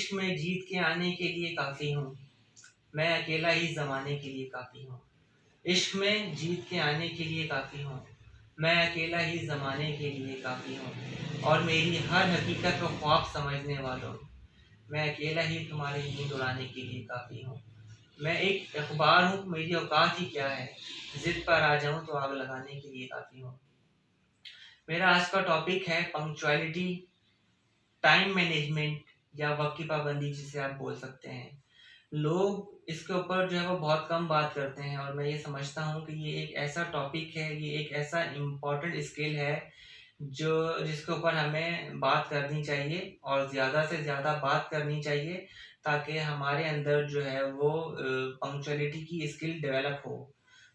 इश्क में जीत के आने के लिए काफ़ी हूँ, मैं अकेला ही ज़माने के लिए काफ़ी हूँ। इश्क में जीत के आने के लिए काफ़ी हूँ, मैं अकेला ही ज़माने के लिए काफ़ी हूँ। और मेरी हर हकीकत को ख्वाब समझने वालों, मैं अकेला ही तुम्हारी नींद उड़ाने के लिए काफ़ी हूँ। मैं एक अखबार हूँ, मेरी औकात ही क्या है, ज़िद पर आ जाऊँ तो आग लगाने के लिए काफ़ी हूँ। मेरा आज का टॉपिक है पंक्चुअलिटी, टाइम मैनेजमेंट या वक्त की पाबंदी जिसे आप बोल सकते हैं। लोग इसके ऊपर जो है वो बहुत कम बात करते हैं और मैं ये समझता हूँ कि ये एक ऐसा टॉपिक है, ये एक ऐसा इम्पोर्टेंट स्किल है जो जिसके ऊपर हमें बात करनी चाहिए और ज़्यादा से ज़्यादा बात करनी चाहिए, ताकि हमारे अंदर जो है वो पंक्चुअलिटी की स्किल डेवलप हो।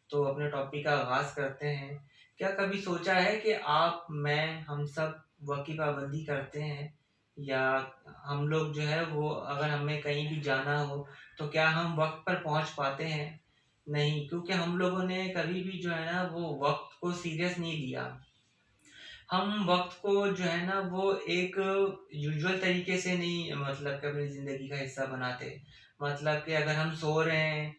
तो अपने टॉपिक का आगाज़ करते हैं। क्या कभी सोचा है कि आप, मैं, हम सब वक़्त की पाबंदी करते हैं? या हम लोग जो है वो अगर हमें कहीं भी जाना हो, तो क्या हम वक़्त पर पहुँच पाते हैं? नहीं, क्योंकि हम लोगों ने कभी भी जो है ना वो वक़्त को सीरियस नहीं लिया। हम वक़्त को जो है ना वो एक यूजुअल तरीके से नहीं, मतलब कि अपनी ज़िंदगी का हिस्सा बनाते। मतलब कि अगर हम सो रहे हैं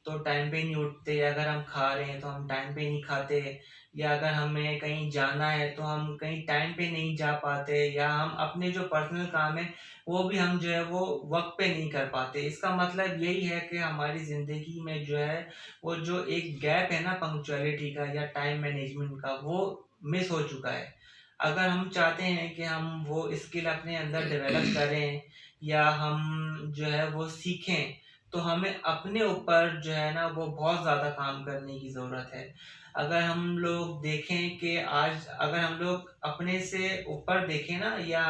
तो टाइम पे नहीं उठते, अगर हम खा रहे हैं तो हम टाइम पे नहीं खाते, या अगर हमें कहीं जाना है तो हम कहीं टाइम पे नहीं जा पाते, या हम अपने जो पर्सनल काम है वो भी हम जो है वो वक्त पे नहीं कर पाते। इसका मतलब यही है कि हमारी ज़िंदगी में जो है वो जो एक गैप है ना पंक्चुअलिटी का या टाइम मैनेजमेंट का, वो मिस हो चुका है। अगर हम चाहते हैं कि हम वो स्किल अपने अंदर डेवलप करें या हम जो है वो सीखें, तो हमें अपने ऊपर जो है ना वो बहुत ज़्यादा काम करने की ज़रूरत है। अगर हम लोग देखें कि आज अगर हम लोग अपने से ऊपर देखें ना, या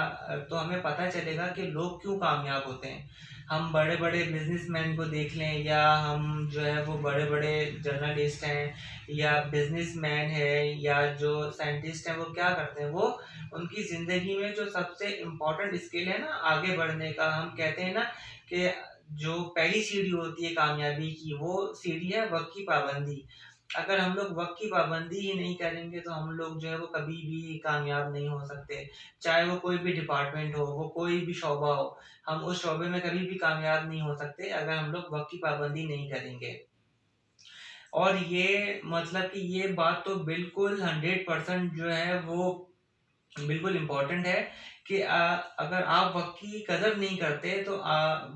तो हमें पता चलेगा कि लोग क्यों कामयाब होते हैं। हम बड़े-बड़े बिज़नेसमैन को देख लें, या हम जो है वो बड़े-बड़े जर्नलिस्ट हैं या बिज़नेसमैन हैं या जो साइंटिस्ट हैं, वो क्या करते हैं, वो उनकी ज़िंदगी में जो सबसे इम्पोर्टेंट स्किल है ना आगे बढ़ने का, हम कहते हैं ना कि जो पहली सीढ़ी होती है कामयाबी की, वो सीढ़ी है वक़्त की पाबंदी। अगर हम लोग वक़्त की पाबंदी ही नहीं करेंगे तो हम लोग जो है वो कभी भी कामयाब नहीं हो सकते। चाहे वो कोई भी डिपार्टमेंट हो, वो कोई भी शोबा हो, हम उस शोबे में कभी भी कामयाब नहीं हो सकते अगर हम लोग वक़्त की पाबंदी नहीं करेंगे। और ये मतलब कि ये बात तो बिल्कुल 100% जो है वो बिल्कुल इम्पोर्टेंट है कि अगर आप वक़्त की कदर नहीं करते तो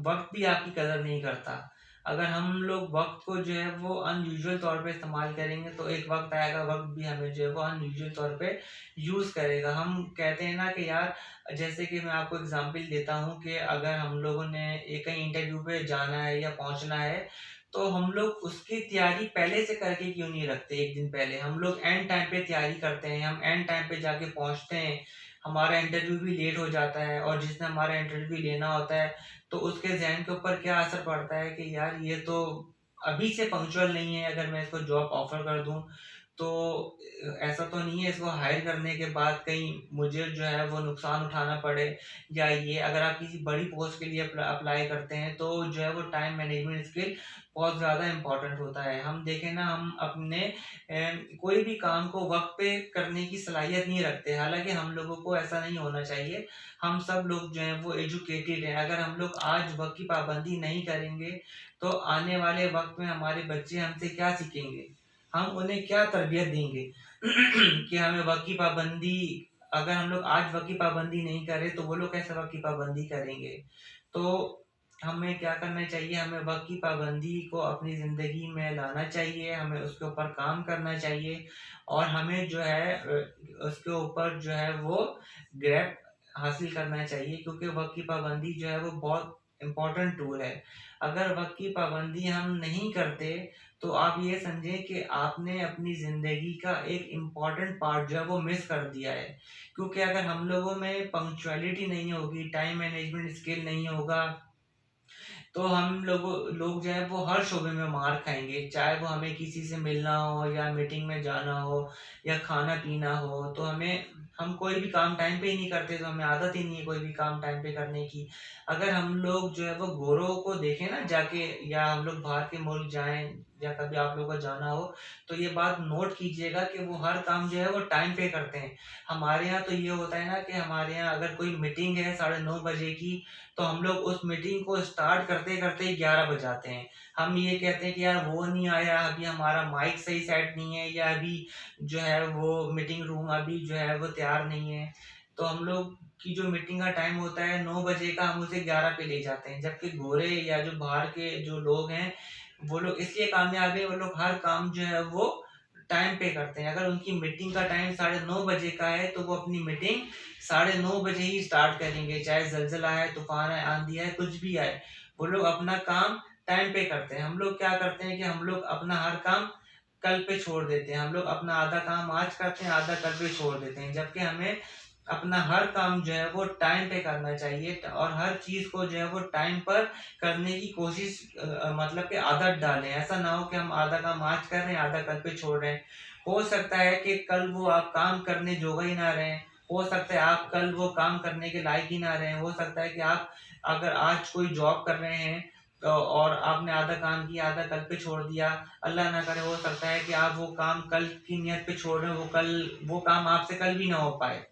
वक़्त भी आपकी कदर नहीं करता। अगर हम लोग वक़्त को जो है वो अनयूजुअल तौर पे इस्तेमाल करेंगे तो एक वक़्त आएगा, वक़्त भी हमें जो है वो अनयूजुअल तौर पे यूज़ करेगा। हम कहते हैं ना कि यार, जैसे कि मैं आपको एग्ज़ाम्पल देता हूँ कि अगर हम लोगों ने एक कहीं इंटरव्यू पे जाना है या पहुँचना है, तो हम लोग उसकी तैयारी पहले से करके क्यों नहीं रखते 1 दिन पहले? हम लोग एंड टाइम पे तैयारी करते हैं, हम एंड टाइम पे जाके पहुँचते हैं, हमारा इंटरव्यू भी लेट हो जाता है और जिसने हमारा इंटरव्यू लेना होता है, तो उसके ज़हन के ऊपर क्या असर पड़ता है कि यार ये तो अभी से पंक्चुअल नहीं है, अगर मैं इसको जॉब ऑफ़र कर दूँ, तो ऐसा तो नहीं है इसको हायर करने के बाद कहीं मुझे जो है वो नुकसान उठाना पड़े, या ये अगर आप किसी बड़ी पोस्ट के लिए अप्लाई करते हैं तो जो है वो टाइम मैनेजमेंट स्किल बहुत ज़्यादा इम्पोर्टेंट होता है। हम देखें ना, हम अपने कोई भी काम को वक़्त पे करने की सलाहियत नहीं रखते, हालाँकि हम लोगों को ऐसा नहीं होना चाहिए। हम सब लोग जो हैं वो एजुकेटेड हैं, अगर हम लोग आज वक़्त की पाबंदी नहीं करेंगे, तो आने वाले वक़्त में हमारे बच्चे हमसे क्या सीखेंगे? हम उन्हें क्या तरबियत देंगे कि हमें वक़्त की पाबंदी, अगर हम लोग आज वक़्त की पाबंदी नहीं करें, तो वो लोग कैसे वक़्त की पाबंदी करेंगे? तो हमें क्या करना चाहिए? हमें वक़्त की पाबंदी को अपनी ज़िंदगी में लाना चाहिए, हमें उसके ऊपर काम करना चाहिए और हमें जो है उसके ऊपर जो है वो ग्रैब हासिल करना चाहिए, क्योंकि वक़्त की पाबंदी जो है वो बहुत इम्पोर्टेंट टूल है। अगर वक़्त की पाबंदी हम नहीं करते, तो आप ये समझें कि आपने अपनी ज़िंदगी का एक इम्पोर्टेंट पार्ट जो है वो मिस कर दिया है। क्योंकि अगर हम लोगों में पंक्चुअलिटी नहीं होगी, टाइम मैनेजमेंट स्किल नहीं होगा, तो हम लोग जो है वो हर शोबे में मार खाएँगे। चाहे वो हमें किसी से मिलना हो या मीटिंग में जाना हो या खाना-पीना हो, तो हम कोई भी काम टाइम पे ही नहीं करते, तो हमें आदत ही नहीं है कोई भी काम टाइम पे करने की। अगर हम लोग जो है वो गोरों को देखें ना जाके, या हम लोग बाहर के मुल्क जाएँ, या कभी आप लोगों को जाना हो, तो ये बात नोट कीजिएगा कि वो हर काम जो है वो टाइम पे करते हैं। हमारे यहाँ तो ये होता है ना कि हमारे यहाँ अगर कोई मीटिंग है 9:30 बजे की, तो हम लोग उस मीटिंग को स्टार्ट करते-करते 11 बज जाते हैं। हम ये कहते हैं कि यार वो नहीं आया, अभी हमारा माइक सही सेट नहीं है, या अभी जो है वो मीटिंग रूम अभी जो है वो तैयार नहीं है। तो हम लोग की जो मीटिंग का टाइम होता है 9 बजे का, हम उसे 11 पे ले जाते हैं। जबकि गोरे या जो बाहर के जो लोग हैं, वो लोग इसलिए कामयाब है, वो लोग हर काम जो है वो टाइम पे करते हैं। अगर उनकी मीटिंग का टाइम 9:30 बजे का है, तो वो अपनी मीटिंग 9:30 बजे ही स्टार्ट करेंगे, चाहे ज़लज़ला आए, तूफ़ान आए, आंधी आए, कुछ भी आए। वो लोग अपना काम टाइम पे करते हैं। हम लोग क्या करते हैं कि हम लोग अपना हर काम कल पे छोड़ देते हैं। हम लोग अपना आधा काम आज करते हैं, आधा कल पे छोड़ देते हैं। जबकि हमें अपना हर काम जो है वो टाइम पे करना चाहिए, और हर चीज़ को जो है वो टाइम पर करने की कोशिश मतलब कि आदत डालें। ऐसा ना हो कि हम आधा काम आज कर रहे हैं, आधा कल पे छोड़ रहे हैं। हो सकता है कि कल वो आप काम करने जोगा ही ना रहें, हो सकता है आप कल वो काम करने के लायक ही ना रहें, हो सकता है कि आप अगर आज कोई जॉब कर रहे हैं, तो और आपने आधा काम किया, आधा कल पे छोड़ दिया, अल्लाह ना करे हो सकता है कि आप वो काम कल की नियत पे छोड़ रहे हो, वो काम आपसे कल भी ना हो पाए।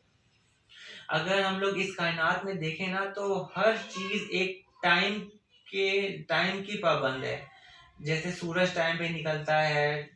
अगर हम लोग इस कायनात में देखें ना, तो हर चीज़ एक टाइम की पाबंद है। जैसे सूरज टाइम पे निकलता है,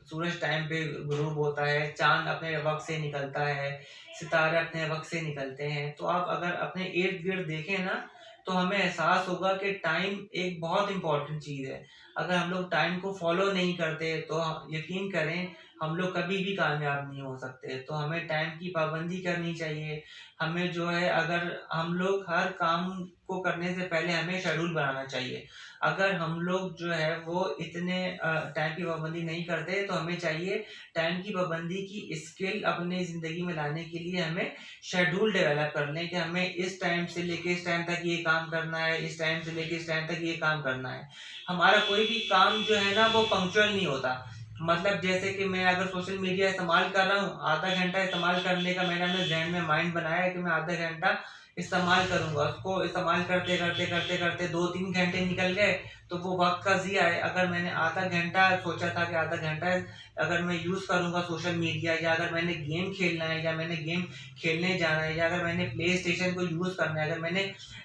सूरज टाइम पे गुरूब होता है, चाँद अपने वक़्त से निकलता है, सितारे अपने वक़्त से निकलते हैं। तो आप अगर अपने इर्द-गिर्द देखें ना, तो हमें एहसास होगा कि टाइम एक बहुत इम्पोर्टेंट चीज़ है। अगर हम लोग टाइम को फ़ॉलो नहीं करते, तो यकीन करें हम लोग कभी भी कामयाब नहीं हो सकते। तो हमें टाइम की पाबंदी करनी चाहिए। हमें जो है, अगर हम लोग हर काम को करने से पहले हमें शेड्यूल बनाना चाहिए। अगर हम लोग जो है वो इतने टाइम की पाबंदी नहीं करते, तो हमें चाहिए टाइम की पाबंदी की स्किल अपनी ज़िंदगी में लाने के लिए हमें शेड्यूल डेवलप कर लें कि हमें इस टाइम से लेके इस टाइम तक ये काम करना है, इस टाइम से लेके इस टाइम तक ये काम करना है। हमारा कोई भी काम जो है ना वो पंक्चुअल नहीं होता। मतलब जैसे कि मैं अगर सोशल मीडिया इस्तेमाल कर रहा हूँ, आधा घंटा इस्तेमाल करने का मैंने अपने ज़हन में माइंड बनाया है कि मैं आधा घंटा इस्तेमाल करूँगा। उसको इस्तेमाल करते-करते 2-3 घंटे निकल गए, तो वो वक़्त का ज़िया है। अगर मैंने आधा घंटा सोचा था कि आधा घंटा अगर मैं यूज़ करूँगा सोशल मीडिया, या अगर मैंने गेम खेलना है, या मैंने गेम खेलने जाना है, या अगर मैंने प्ले स्टेशन को यूज़ करना है, अगर मैंने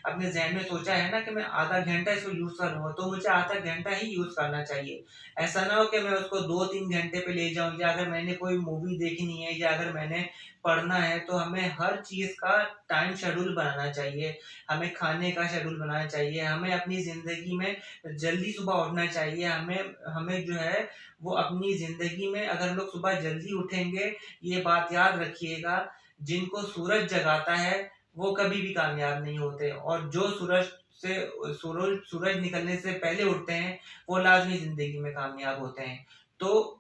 अपने ज़हन में सोचा है ना कि मैं आधा घंटा इसको यूज़ करूँगा, तो मुझे आधा घंटा ही यूज़ करना चाहिए। ऐसा ना हो कि मैं उसको 2-3 घंटे पे ले जाऊँ, या अगर मैंने कोई मूवी देखनी है, या अगर मैंने पढ़ना है, तो हमें हर चीज़ का टाइम शेड्यूल बनाना चाहिए। हमें खाने का शेड्यूल बनाना चाहिए, हमें अपनी ज़िंदगी में जल्दी सुबह उठना चाहिए। हमें हमें जो है वो अपनी ज़िंदगी में, अगर हम लोग सुबह जल्दी उठेंगे, ये बात याद रखिएगा, जिनको सूरज जगाता है वो कभी भी कामयाब नहीं होते, और जो से सूरज निकलने से पहले उठते हैं, वो लाज़मी ज़िंदगी में कामयाब होते हैं। तो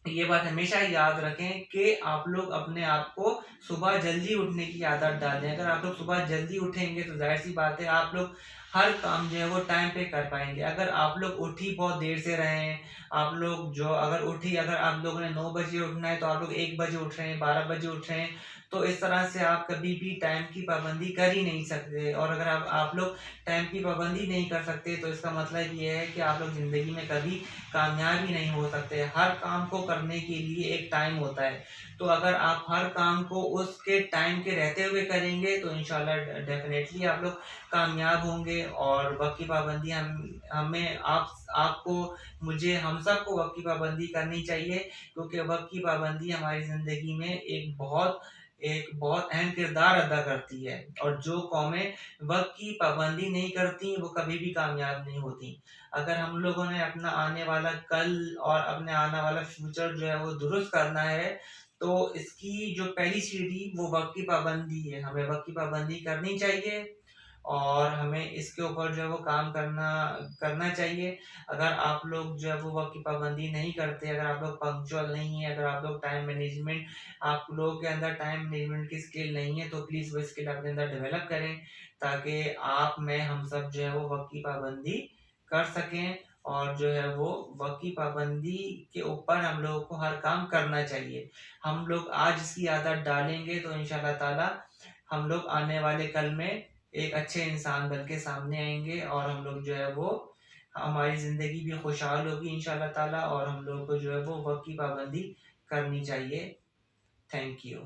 ये बात हमेशा याद रखें कि आप लोग अपने आप को सुबह जल्दी उठने की आदत डालें। अगर आप लोग सुबह जल्दी उठेंगे, तो ज़ाहिर-सी बात है आप लोग हर काम जो है वो टाइम पे कर पाएँगे। अगर आप लोग उठ ही बहुत देर से रहे हैं, आप लोग जो अगर आप लोगों ने 9 बजे उठना है, तो आप लोग 1 बजे उठ रहे हैं, 12 बजे उठ रहे हैं, तो इस तरह से आप कभी भी टाइम की पाबंदी कर ही नहीं सकते। और अगर आप लोग टाइम की पाबंदी नहीं कर सकते, तो इसका मतलब ये है कि आप लोग ज़िंदगी में कभी कामयाब ही नहीं हो सकते। हर काम को करने के लिए एक टाइम होता है। तो अगर आप हर काम को उसके टाइम के रहते हुए करेंगे, तो इंशाल्लाह डेफ़िनेटली आप लोग कामयाब होंगे। और वक़्त की पाबंदी हमें आपको, मुझे, हम सबको वक़्त की पाबंदी करनी चाहिए, क्योंकि वक़्त की पाबंदी हमारी ज़िंदगी में एक बहुत अहम किरदार अदा करती है। और जो कौमें वक़्त की पाबंदी नहीं करती, वो कभी भी कामयाब नहीं होती। अगर हम लोगों ने अपना आने वाला कल और अपने आने वाला फ्यूचर जो है वो दुरुस्त करना है, तो इसकी जो पहली सीढ़ी वो वक़्त की पाबंदी है। हमें वक़्त की पाबंदी करनी चाहिए, और हमें इसके ऊपर जो है वो काम करना करना चाहिए। अगर आप लोग जो है वो वक़्त की पाबंदी नहीं करते, अगर आप लोग पंक्चुअल नहीं हैं, अगर आप लोग आप लोगों के अंदर टाइम मैनेजमेंट की स्किल नहीं है, तो प्लीज़ वो स्किल अपने अंदर डेवलप करें, ताकि आप, मैं, हम सब जो है वो वक़्त की पाबंदी कर सकें। और जो है वो वक़्त की पाबंदी के ऊपर हम लोगों को हर काम करना चाहिए। हम लोग आज इसकी आदत डालेंगे, तो इंशाअल्लाह ताला हम लोग आने वाले कल में एक अच्छे इंसान बन के सामने आएँगे, और हम लोग जो है वो हमारी ज़िंदगी भी खुशहाल होगी इंशाल्लाह ताला, और हम लोगों को जो है वो वक्त की पाबंदी करनी चाहिए। Thank you.